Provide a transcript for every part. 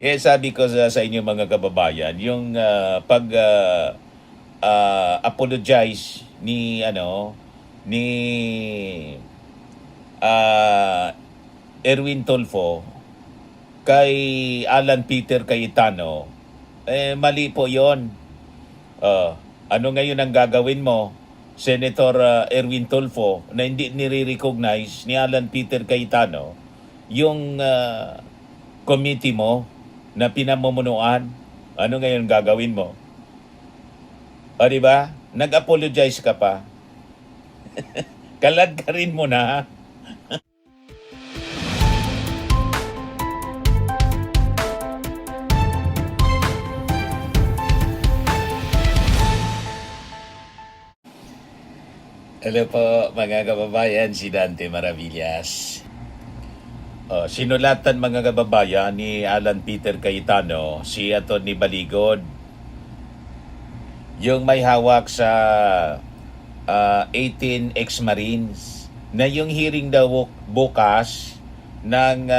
Sabi ko sa inyo mga kababayan, yung apologize ni ah, Erwin Tulfo kay Alan Peter Cayetano, mali po 'yon. Ano ngayon ang gagawin mo, Senator Erwin Tulfo, na hindi nire-recognize ni Alan Peter Cayetano yung committee mo na pinamumunuan? Ano ngayon gagawin mo? O di ba? Nag-apologize ka pa. Kalad ka rin mo na. Hello po mga kababayan, si Dante Maravillas. Sinulatan mga kababayan ni Alan Peter Cayetano, si Atty. Baligod, yung may hawak sa 18 ex-Marines, na yung hearing daw bukas ng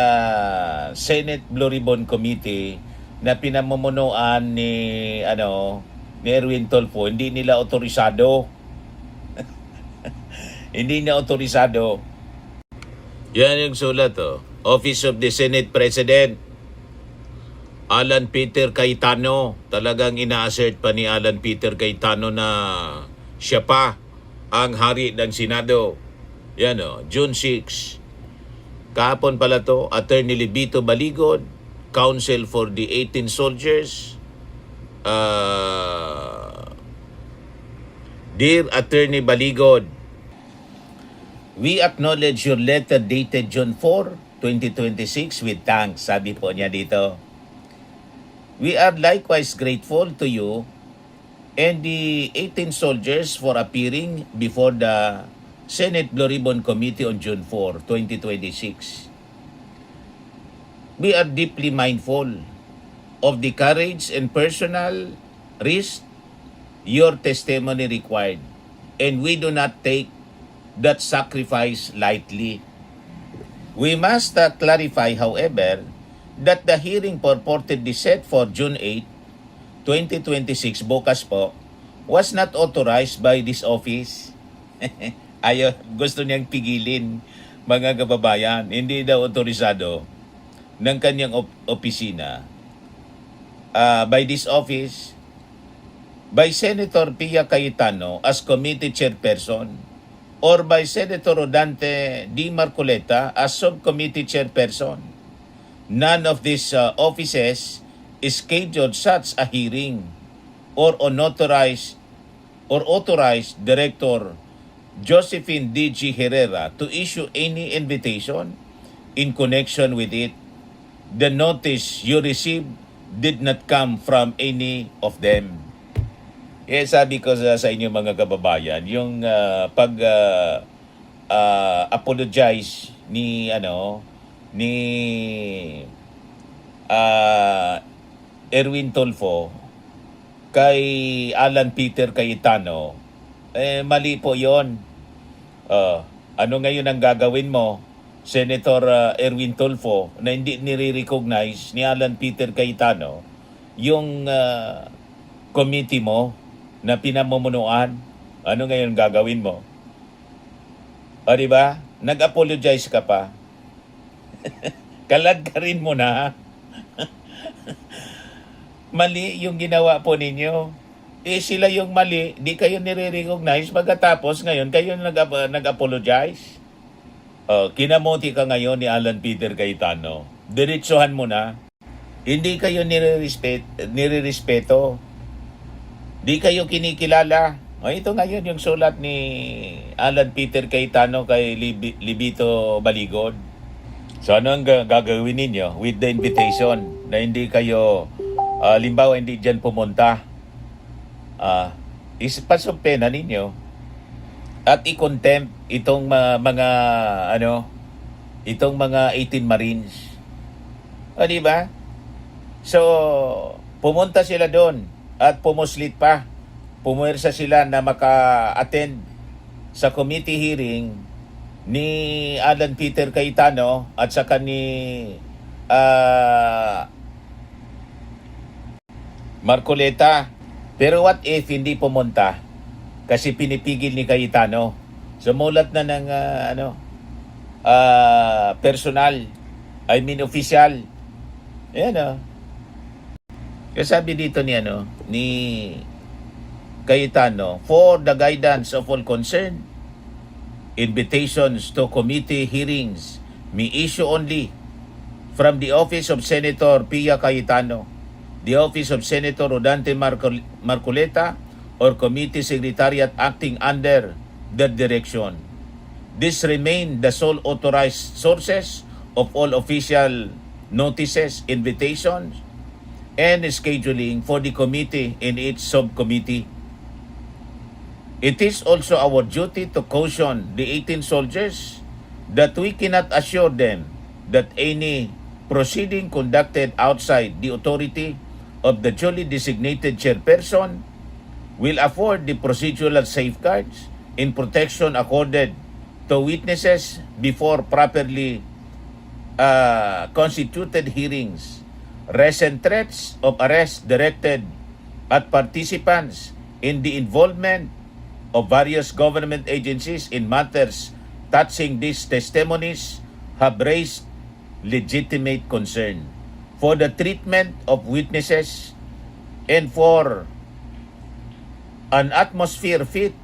Senate Blue Ribbon Committee na pinamumunuan ni Erwin Tulfo, hindi nila otorisado. Hindi na otorisado. Yan yung sulat, Office of the Senate President, Alan Peter Cayetano. Talagang ina-assert pa ni Alan Peter Cayetano na siya pa ang hari ng Senado. Yan, June 6. Kahapon pala to, Attorney Libito Baligod, Counsel for the 18 Soldiers. Dear Attorney Baligod, we acknowledge your letter dated June 4, 2026 with thanks. Sabi po niya dito. We are likewise grateful to you and the 18 soldiers for appearing before the Senate Blue Ribbon Committee on June 4, 2026. We are deeply mindful of the courage and personal risk your testimony required, and we do not take that sacrifice lightly. We must clarify, however, that the hearing purportedly set for June 8, 2026, bukas po, was not authorized by this office. Gusto niyang pigilin, mga kababayan. Hindi daw otorisado ng kanyang opisina by this office, by Senator Pia Cayetano as committee chairperson, or by Senator Rodante D. Marcoleta as subcommittee chairperson. None of these offices scheduled such a hearing or authorized Director Josephine D.G. Herrera to issue any invitation in connection with it. The notice you received did not come from any of them. Sabi ko sa inyo mga kababayan, yung apologize ni Erwin Tulfo kay Alan Peter Cayetano, mali po 'yon. Ano ngayon ang gagawin mo, Senator Erwin Tulfo, na hindi nire-recognize ni Alan Peter Cayetano yung committee mo na pinamumunuan? Ano ngayon gagawin mo? O di ba? Nag-apologize ka pa. Kalad ka rin mo na. Mali yung ginawa po ninyo. Sila yung mali, di kayo nire-recognize, pagkatapos ngayon kayo nag-apologize. Kinamuti ka ngayon ni Alan Peter Cayetano. Diretsuhan mo na. Hindi kayo nire-respeto. Di kayo kinikilala. Ito ngayon yung sulat ni Alan Peter Cayetano kay Libito Baligod. So ano ang gagawin ninyo with the invitation na hindi kayo, limbawa hindi dyan pumunta? Ipasumpe na ninyo at i-contempt itong itong mga 18 Marines. O di ba? So pumunta sila doon at pumuslit pa. Pumuwersa sila na maka-attend sa committee hearing ni Alan Peter Cayetano at saka ni Marcoleta. Pero what if hindi pumunta kasi pinipigil ni Cayetano? Sumulat na ng personal, I mean official. Ayan Kasi sabi dito ni Cayetano, for the guidance of all concerned, invitations to committee hearings may issue only from the office of Senator Pia Cayetano, the office of Senator Rodante Marcoleta, or committee secretariat acting under their direction. This remain the sole authorized sources of all official notices, invitations, and scheduling for the committee and its subcommittee. It is also our duty to caution the 18 soldiers that we cannot assure them that any proceeding conducted outside the authority of the duly designated chairperson will afford the procedural safeguards in protection accorded to witnesses before properly constituted hearings. Recent threats of arrest directed at participants in the involvement of various government agencies in matters touching these testimonies have raised legitimate concern for the treatment of witnesses and for an atmosphere fit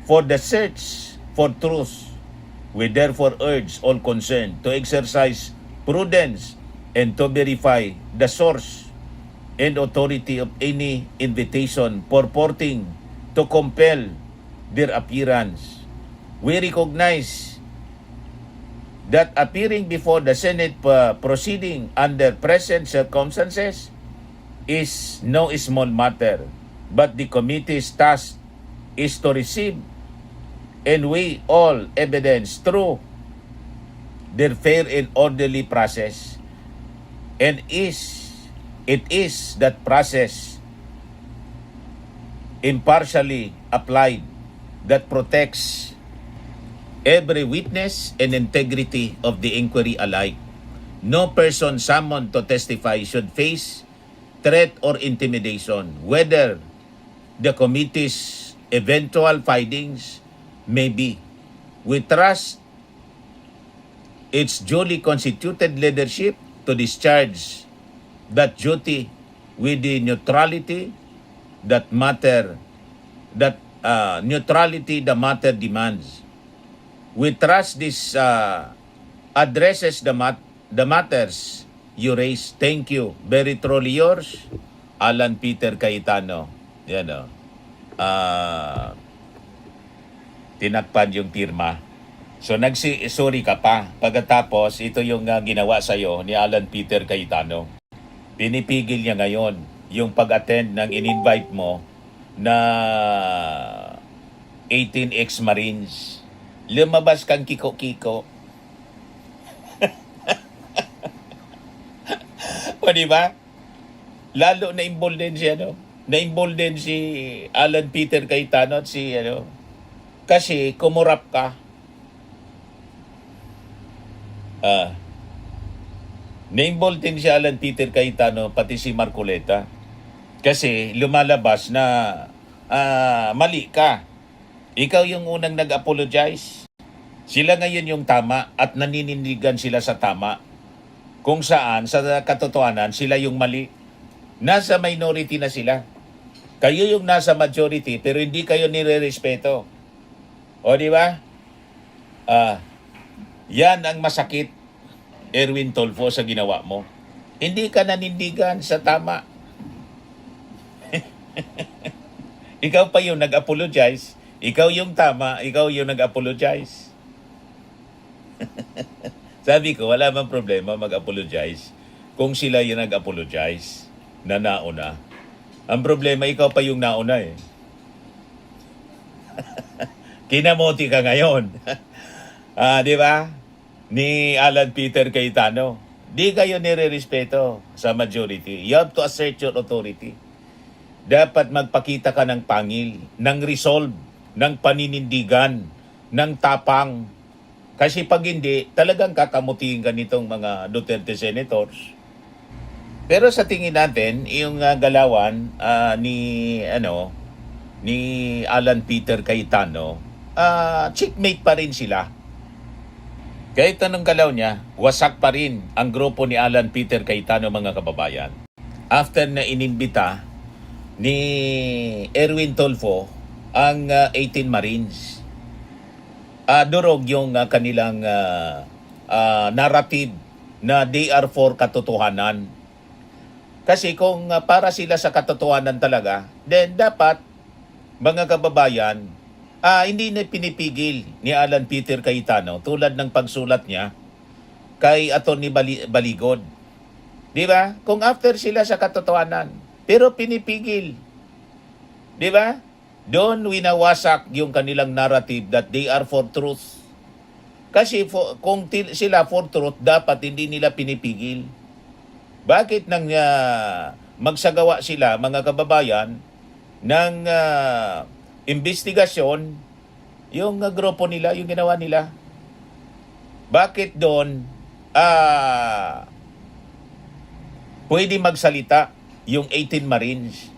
for the search for truth. We therefore urge all concerned to exercise prudence and to verify the source and authority of any invitation purporting to compel their appearance. We recognize that appearing before the Senate proceeding under present circumstances is no small matter, but the committee's task is to receive and weigh all evidence through their fair and orderly process. And it is that process impartially applied that protects every witness and integrity of the inquiry alike. No person summoned to testify should face threat or intimidation, whether the committee's eventual findings may be. We trust its duly constituted leadership to discharge that duty with the neutrality the matter demands. We trust this addresses the matters you raise. Thank you. Very truly yours, Alan Peter Cayetano. Yan tinakpan yung pirma. So sorry ka pa. Pagkatapos, ito yung ginawa sa'yo ni Alan Peter Cayetano. Pinipigil niya ngayon yung pag-attend ng in-invite mo na 18 ex-Marines. Lumabas kang kiko-kiko. O diba? Lalo na-embolden na-embolden si Alan Peter Cayetano at si kasi kumurap ka. Na-embolden si Alan Peter Cayetano pati si Marcoleta kasi lumalabas na mali ka. Ikaw yung unang nag-apologize. Sila ngayon yung tama at naninindigan sila sa tama. Kung saan, sa katotohanan, sila yung mali. Nasa minority na sila. Kayo yung nasa majority pero hindi kayo nire-respeto. O di ba? Yan ang masakit, Erwin Tulfo, sa ginawa mo. Hindi ka nanindigan sa tama. Ikaw pa yung nag-apologize. Ikaw yung tama, ikaw yung nag-apologize. Sabi ko, wala mang problema mag-apologize kung sila yung nag-apologize na nauna. Ang problema, ikaw pa yung nauna eh. Kinamoti ka ngayon. Di ba? Ni Alan Peter Cayetano. Di kayo nire-respeto sa majority. You have to assert your authority. Dapat magpakita ka ng pangil, ng resolve, ng paninindigan, ng tapang. Kasi pag hindi, talagang kakamutiin ka nitong mga Duterte senators. Pero sa tingin natin, yung galawan ni Alan Peter Cayetano, checkmate pa rin sila. Kahit anong galaw niya, wasak pa rin ang grupo ni Alan Peter Cayetano, mga kababayan. After na inimbita ni Erwin Tulfo ang 18 Marines, durog yung kanilang narrative na they are for katotohanan. Kasi kung para sila sa katotohanan talaga, then dapat, mga kababayan, hindi na pinipigil ni Alan Peter Cayetano tulad ng pagsulat niya kay Atty. Baligod. Di ba? Kung after sila sa katotohanan, pero pinipigil. Di ba? Doon winawasak yung kanilang narrative that they are for truth. Kasi kung sila for truth, dapat hindi nila pinipigil. Bakit nang magsagawa sila, mga kababayan, ng investigasyon, yung grupo nila, yung ginawa nila? Bakit doon pwede magsalita yung 18 Marines?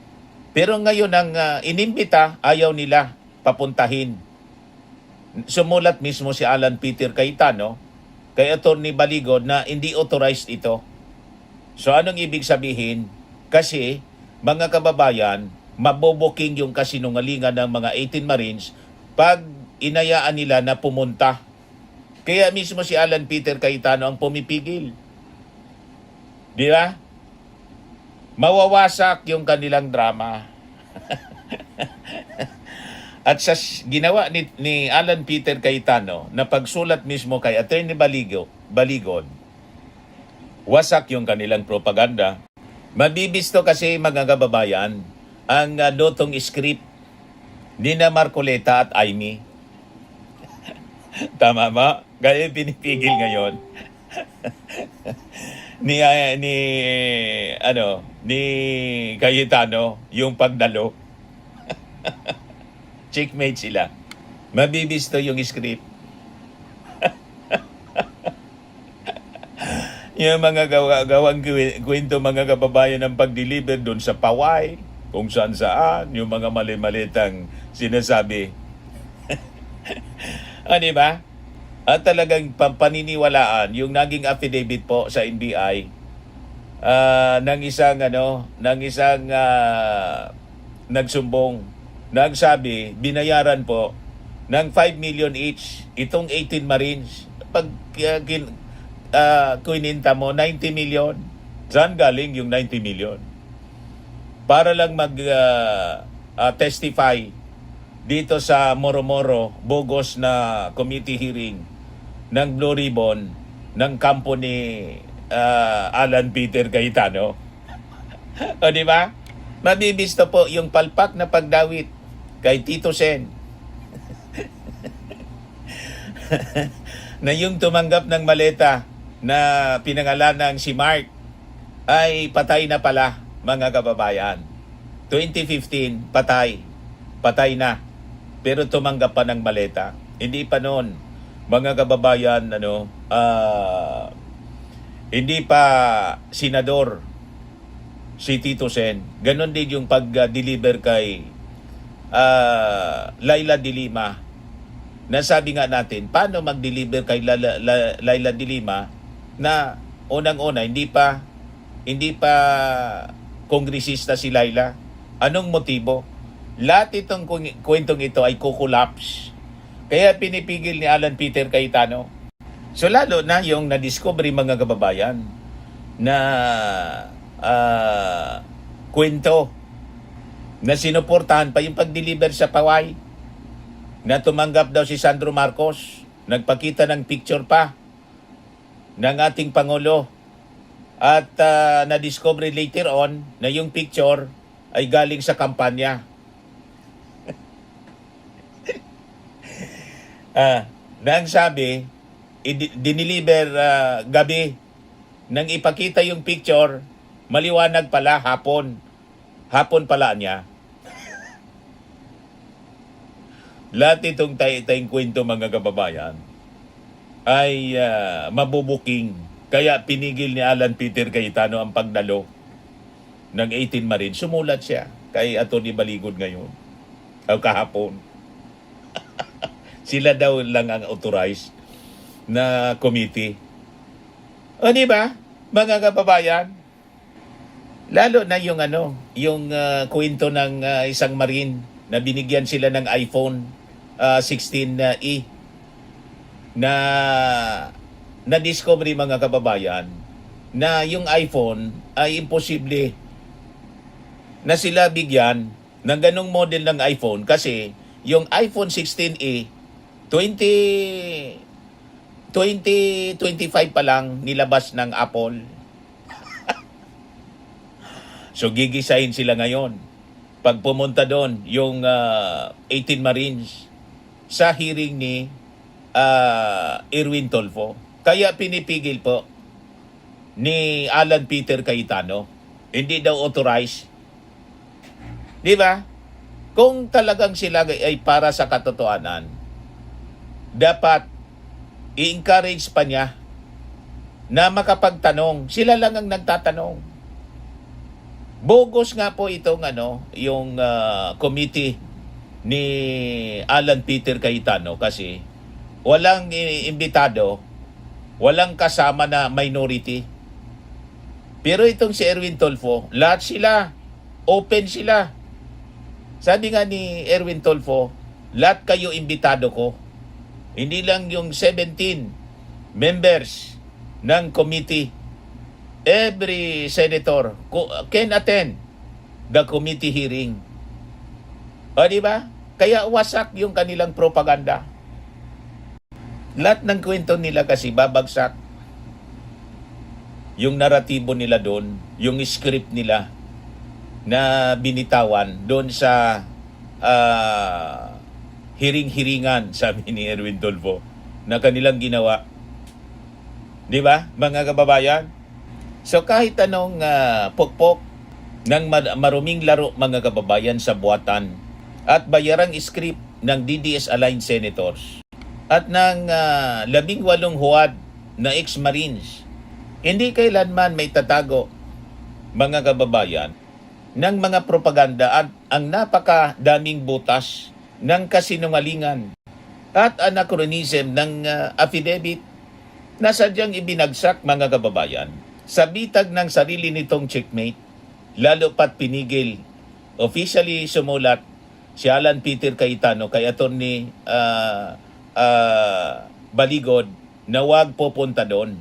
Pero ngayon ang inimbita, ayaw nila papuntahin. Sumulat mismo si Alan Peter Cayetano kay Atty. Baligod na hindi authorized ito. So anong ibig sabihin? Kasi, mga kababayan, maboboking yung kasinungalingan ng mga 18 Marines pag inayaan nila na pumunta. Kaya mismo si Alan Peter Cayetano ang pumipigil. Di ba? Mawawasak yung kanilang drama. At sa ginawa ni Alan Peter Cayetano na pagsulat mismo kay Atty. Baligod, wasak yung kanilang propaganda. Mabibisto kasi, mga kababayan, ang lutong script ni na Marcoleta at Amy. Tama ba? Kaya pinipigil ngayon ni Cayetano yung pagdalo. Checkmate sila. Mabibisto yung script. Yung mga gawang kwento, mga kababayan, ng pag-deliver doon sa Paway, kung saan, yung mga mali-malitang sinasabi. Di ba? At talagang paniniwalaan yung naging affidavit po sa NBI ng isang nagsumbong, nagsabi binayaran po ng 5 million each itong 18 Marines. Pag kuininta mo 90 million, saan galing yung 90 million? Para lang testify dito sa Moro-Moro bogus na committee hearing ng Blue Ribbon ng kampo ni Alan Peter Cayetano. O di ba? Mabibisto po yung palpak na pagdawit kay Tito Sen na yung tumanggap ng maleta na pinangalan ng si Mark ay patay na pala, mga kababayan. 2015, patay na. Pero tumanggap pa ng maleta. Hindi pa noon, mga kababayan, hindi pa senador si Tito Sen. Ganon din yung pag-deliver kay Laila de Lima. Nasabi nga natin, paano mag-deliver kay Laila de Lima na unang-una hindi pa kongresista si Laila? Anong motibo? Lahat itong kwentong ito ay kukulaps. Kaya pinipigil ni Alan Peter Cayetano. So lalo na yung na-discover, mga kababayan, na kwento na sinuportahan pa yung pag-deliver sa Paway, na tumanggap daw si Sandro Marcos, nagpakita ng picture pa ng ating Pangulo, at na-discover later on na yung picture ay galing sa kampanya. Nang sabi, diniliver gabi, nang ipakita yung picture, maliwanag pala, hapon pala niya. Lahat itong tayong kwento, mga kababayan, ay mabubuking. Kaya pinigil ni Alan Peter Cayetano ang pagdalo ng 18 Marines, sumulat siya kay Atty. Baligod ngayon. O kahapon. Sila daw lang ang authorized na committee. O di ba, mga kababayan? Lalo na yung yung kwento ng isang Marine na binigyan sila ng iPhone 16E na na-discovery, mga kababayan, na yung iPhone ay imposible na sila bigyan ng ganong model ng iPhone kasi yung iPhone 16e 2025 pa lang nilabas ng Apple. So gigisahin sila ngayon pag pumunta doon yung 18 Marines sa hearing ni Erwin Tulfo. Kaya pinipigil po ni Alan Peter Cayetano. Hindi daw authorized. Di ba? Kung talagang sila ay para sa katotohanan, dapat i-encourage pa niya na makapagtanong. Sila lang ang nagtatanong. Bogus nga po itong yung committee ni Alan Peter Cayetano kasi walang imbitado, walang kasama na minority. Pero itong si Erwin Tulfo, lahat sila, open sila. Sabi nga ni Erwin Tulfo, lahat kayo imbitado ko. Hindi lang yung 17 members ng committee. Every senator can attend the committee hearing. O di ba? Kaya wasak yung kanilang propaganda. Lahat ng kwento nila kasi babagsak. Yung naratibo nila doon, yung script nila na binitawan doon sa hiring-hiringan, sabi ni Erwin Tulfo, na kanilang ginawa. Di ba, mga kababayan? So kahit anong pokpok ng maruming laro, mga kababayan, sa buwatan at bayarang script ng DDS-aligned senators at ng 18 huwad na ex-Marines, hindi kailanman may tatago, mga kababayan, ng mga propaganda at ang napakadaming butas ng kasinungalingan at anachronism ng affidavit na sadyang ibinagsak, mga kababayan, sa bitag ng sarili nitong checkmate, lalo pat pinigil. Officially sumulat si Alan Peter Cayetano kay Atty. Baligod na wag pupunta doon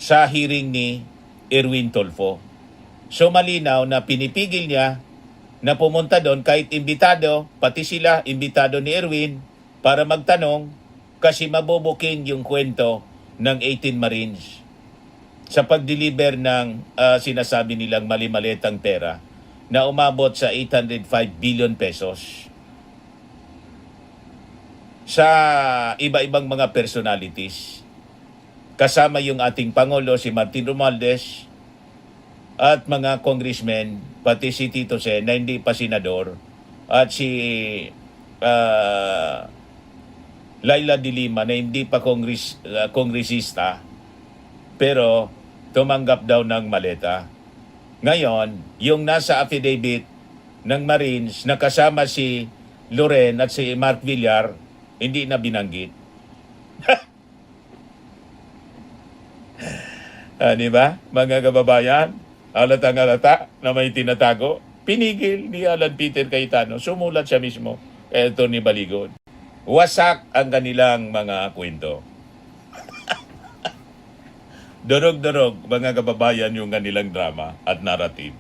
sa hearing ni Erwin Tulfo. So malinaw na pinipigil niya na pumunta doon kahit imbitado, pati sila imbitado ni Erwin para magtanong kasi mabubuking yung kwento ng 18 Marines sa pag-deliver ng sinasabi nilang mali-malitang pera na umabot sa 805 billion pesos sa iba-ibang mga personalities. Kasama yung ating Pangulo, si Martin Romualdez, at mga congressmen, pati si Tito Sen na hindi pa senador, at si Laila de Lima na hindi pa kongresista, pero tumanggap daw ng maleta. Ngayon, yung nasa affidavit ng Marines na kasama si Loren at si Mark Villar, hindi na binanggit. Di ba, mga kababayan? Halatang halata na may tinatago. Pinigil ni Alan Peter Cayetano. Sumulat siya mismo kay Atty. Baligod. Wasak ang kanilang mga kwento. Durog-durog, mga kababayan, yung kanilang drama at narrative.